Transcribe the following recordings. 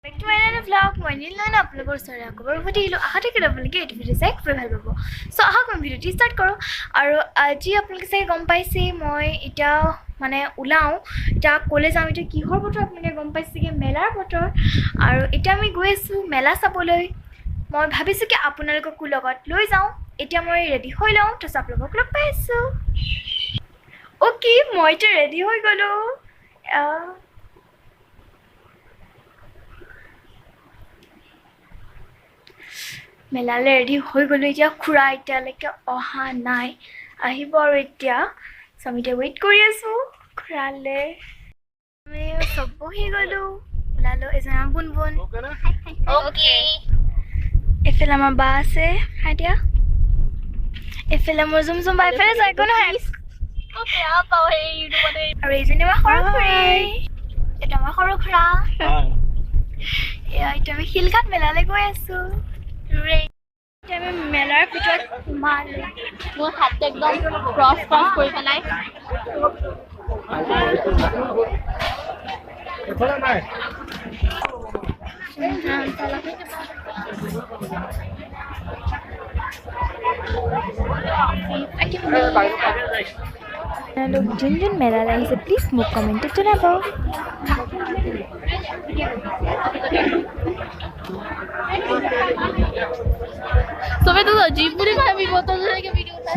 Back to my another vlog. মই নীলনয়ন আপোনালোকৰ ওচৰলৈ আকৌ বাৰু উভতি আহিলোঁ। আশা থাকিলে আপোনালোকে এইটো ভিডিঅ' চাই খুবেই ভাল পাব। চ' আহক মই ভিডিঅ'টি ষ্টাৰ্ট কৰোঁ। আৰু আজি আপোনালোকে চাগে গম পাইছে মই এতিয়া মানে ওলাওঁ, এতিয়া ক'লৈ যাওঁ, এতিয়া কিহৰ বতৰ আপোনালোকে গম পাইছেগৈ, মেলাৰ বতৰ। আৰু এতিয়া আমি গৈ আছোঁ মেলা চাবলৈ। মই ভাবিছোঁ কি আপোনালোককো লগত লৈ যাওঁ। এতিয়া মই ৰেডি হৈ লওঁ, তাৰপিছত আপোনালোকক লগ পাই আছোঁ। অ'কে, মইতো ৰেডি হৈ গ'লোঁ। মেলালৈ ৰেডি হৈ গ'লোঁ। এতিয়া খুৰা এতিয়ালৈকে অহা নাই, আহিব আৰু এতিয়া। চ' আমি এতিয়া ৱেইট কৰি আছোঁ খুৰালৈ। আমি চব বহি গ'লোঁ, ওলালোঁ। এজন আমাৰ বুনবুন, এইফালে আমাৰ বা আছে, হাই দিয়া। এইফালে মোৰ জুমজুম বা, এইফালে যায় একো নহয়। আৰু এইজনী আমাৰ সৰু খুৰী, এইটো আমাৰ সৰু খুৰা। এয়া এতিয়া আমি শিলঘাট মেলালৈ গৈ আছোঁ। এতিয়া আমি মেলাৰ ভিতৰত সোমালোঁ। মোৰ হাতটো একদম ক্ৰছ কৰি পেলাই লোক যোন যোন মেলালৈ আহিছে প্লিজ মোক কমেণ্টত জনাব। চবে তো জীৱ বুলি ভাবিব, তই যেনেকে ভিডিঅ' উঠাই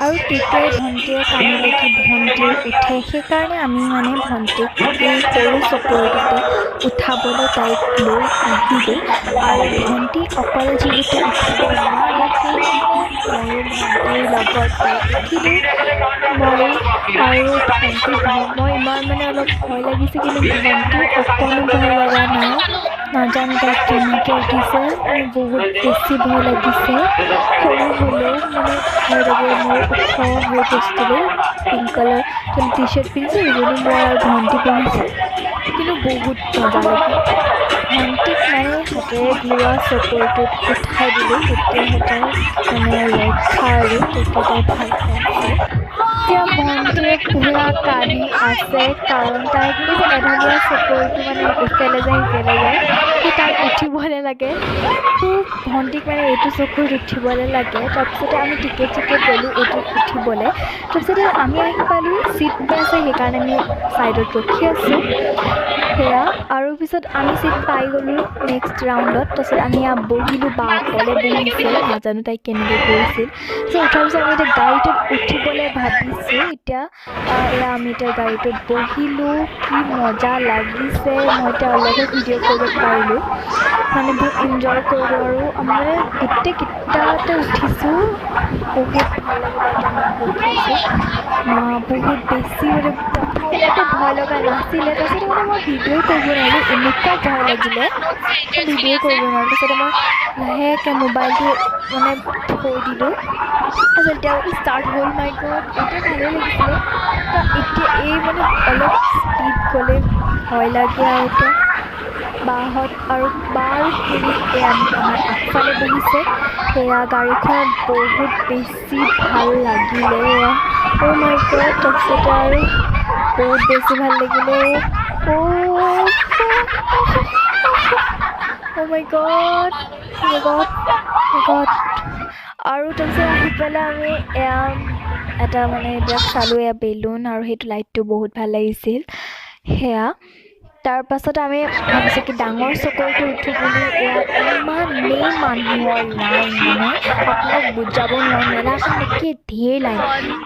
আৰু তেতিয়াই ভণ্টিয়ে কান্দিলে কি ভণ্টিয়ে উঠে, সেইকাৰণে আমি মানে ভণ্টিক এই সৰু চকৰিটোতে উঠাবলৈ তাইক লৈ আহিলোঁ। আৰু ভণ্টি অকলে যিহেতু উঠিব নোৱাৰে, সেইকাৰণে ময়ো ভণ্টিৰ লগত তাইক উঠিলোঁ। মই ইমান মানে অলপ ভয় লাগিছে, কিন্তু ভণ্টি অকণো ভয় লগা নাই। নাজানো তাই কেনেকৈ উঠিছে, মোৰ বহুত বেছি ভয় লাগিছে। সৰু হ'লেও মানে ভয় লাগে। মোৰ ওখ হৈ গৈছিলোঁ, পিংক কালাৰ টি চাৰ্ট পিন্ধিছোঁ, ইজনী মই আৰু ভণ্টি পিন্ধিছোঁ, কিন্তু বহুত মজা লাগে। ভণ্টিক মানে হাতেৰে ঘূৰোৱা চকৰিটোত উঠাই দিলোঁ, তেতিয়াহে তাই মানে ৰক্ষা, আৰু তেতিয়া তাই ভাল পাইছে। এতিয়া ভণ্টিয়ে পুৰা কান্দি আছে, কাৰণ তাইক এই যে এধনীয়া চকৰিটো মানে ইফালে যায় সিফালে যায়, সেই তাত উঠিবলৈ লাগে। ভণ্টিক মানে এইটো চকৰিত উঠিবলৈ লাগে। তাৰপিছতে আমি টিকেট ল'লোঁ এইটোত উঠিবলৈ। তাৰপিছতে আমি আহি পালোঁ, ছিট আছে, সেইকাৰণে আমি ছাইডত ৰখি আছোঁ। সেয়া আৰু পিছত আমি ছিট পাই গ'লোঁ নেক্সট ৰাউণ্ডত। তাৰপিছত আমি বহিলোঁ, বা অকলে বহিছে, নাজানো তাই কেনেকৈ কৰিছিল। তাৰপিছত উঠাৰ পিছত আমি এতিয়া গাড়ীটোত উঠিবলৈ ভাবিছোঁ। এতিয়া এয়া আমি এতিয়া গাড়ীটোত বহিলোঁ, কি মজা লাগিছে। মই এতিয়া অলপহে ভিডিঅ' কৰিব পাৰিলোঁ, মানে বহুত এনজয় কৰিলোঁ। আৰু আমি মানে গোটেইকেইটাতে উঠিছোঁ, বহুত ভাল লাগিলে। এতিয়া আমি উঠিছোঁ, বহুত বেছি মানে প্ৰথমতে ভয় লগা নাছিলে। তাৰপিছতে মানে মই ভিডিঅ'ই কৰিব নোৱাৰিলোঁ, এনেকুৱা ভয় লাগিলে মই ভিডিঅ'ই কৰিব নোৱাৰিলোঁ। তাৰপিছতে মই লাহেকৈ মোবাইলটো মানে থৈ দিলোঁ। তাৰপিছত এতিয়া ষ্টাৰ্ট হ'ল। মাই গড, এতিয়া ভালেই লাগিছিলে। এতিয়া এই মানে অলপ স্পীড গ'লে ভয় লাগে। আৰু এতিয়া বাহঁত আৰু খুৰী আমাৰ আগফালে বহিছে। সেয়া গাড়ীখনত বহুত বেছি ভাল লাগিলে। অ' মাই গড, তাৰপিছতে আৰু বহুত বেছি ভাল লাগিলে। অ' মাই গড। আৰু তাৰপিছত আহি পেলাই আমি এটা মানে এইবিলাক চালোঁ, এয়া বেলুন, আৰু সেইটো লাইটটো বহুত ভাল লাগিছিল। সেয়া তাৰপাছত আমি ভাবিছোঁ কি ডাঙৰ চকৰিটো উঠোঁ বুলি। ইয়াত ইমানেই মানুহৰ লাইন, মানে আপোনাক বুজাব নোৱাৰোঁ, মেলাখন একে ঢেৰ লাইন।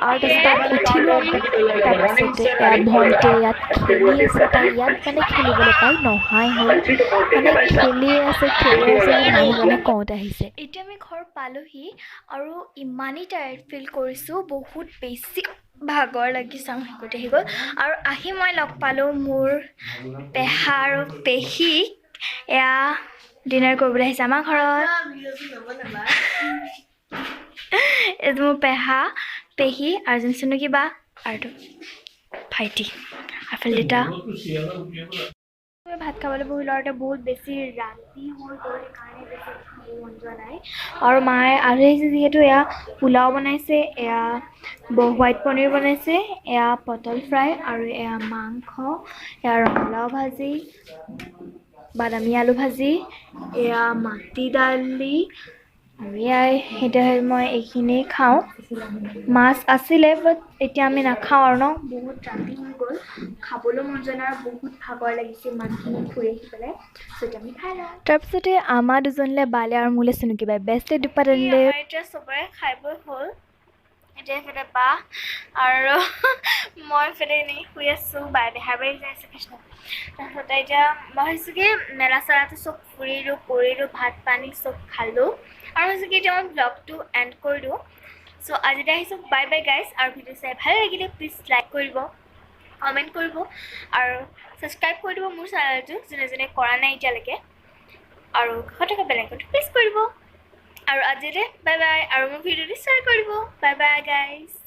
আৰু তাৰপিছত তাত উঠিলোঁ আমি। তাৰপিছতে ভণ্টিয়ে ইয়াত খেলি আছে, তাই ইয়াত মানে খেলিবলৈ পাই নহাই হ'ল, মানে খেলিয়ে আছে মানুহজনে কওঁতে আহিছে। এতিয়া আমি ঘৰ পালোহি আৰু ইমানেই টায়াৰ্ড ফিল কৰিছোঁ, বহুত বেছি ভাগৰ লাগি চাওঁ শিকোঁতে আহি গ'ল আৰু আহি মই লগ পালোঁ মোৰ পেহা আৰু পেহীক এয়া ডিনাৰ কৰিবলৈ আহিছে আমাৰ ঘৰত এইটো মোৰ পেহা পেহী আৰু যোন চুনুকি বা আৰু ভাইটি আফেল দেউতা ভাত খাবলৈ বহি লওঁতে বহুত বেছি ৰাতি হৈ গ'ল সেইকাৰণে বেছি খাব মন যোৱা নাই আৰু মায়ে আলহী আহিছে যিহেতু এয়া পোলাও বনাইছে এয়া হোৱাইট পনীৰ বনাইছে এয়া পটল ফ্ৰাই আৰু এয়া মাংস এয়া ৰঙালাও ভাজি বাদামী আলু ভাজি এয়া মাটি দালি আৰু এয়াই এতিয়া মই এইখিনি খাওঁ মাছ আছিলে বাট এতিয়া আমি নাখাওঁ আৰু ন বহুত ৰাতি হৈ গ'ল খাবলৈ মন যোৱা নাই আৰু বহুত ভাগৰ লাগিছে ইমানখিনি ফুৰি আহি পেলাই এতিয়া আমি খাই লওঁ তাৰপিছতে আমাৰ দুজনীলৈ বালে আৰু মোলৈ চুনুকি বাই বেষ্টে দুপাত আনিলে এতিয়া চবৰে খাই বৈ হ'ল এতিয়া এইফালে বা আৰু মই এইফালে এনেই শুই আছোঁ বাই বেহাৰ বাৰী যাই আছে কৃষ্ণ তাৰপিছতে এতিয়া মই ভাবিছোঁ কি মেলা চেলাটো চব ফুৰিলোঁ কৰিলোঁ ভাত পানী চব খালোঁ আৰু ভাবিছোঁ কি এতিয়া মই ব্লগটো এণ্ড কৰি দিওঁ চ' আজিলৈ আহিছোঁ বাই বাই গাইজ আৰু ভিডিঅ' চাই ভাল লাগিলে প্লিজ লাইক কৰিব কমেণ্ট কৰিব আৰু ছাবস্ক্ৰাইব কৰি দিব মোৰ চেনেলটো যোনে যোনে কৰা নাই এতিয়ালৈকে আৰু কাষত থকা বেল আইকনটো প্ৰেছ কৰিব আৰু আজিলৈ বাই বাই আৰু মোৰ ভিডিঅ'টো শ্বেয়াৰ কৰিব বাই বাই গাইজ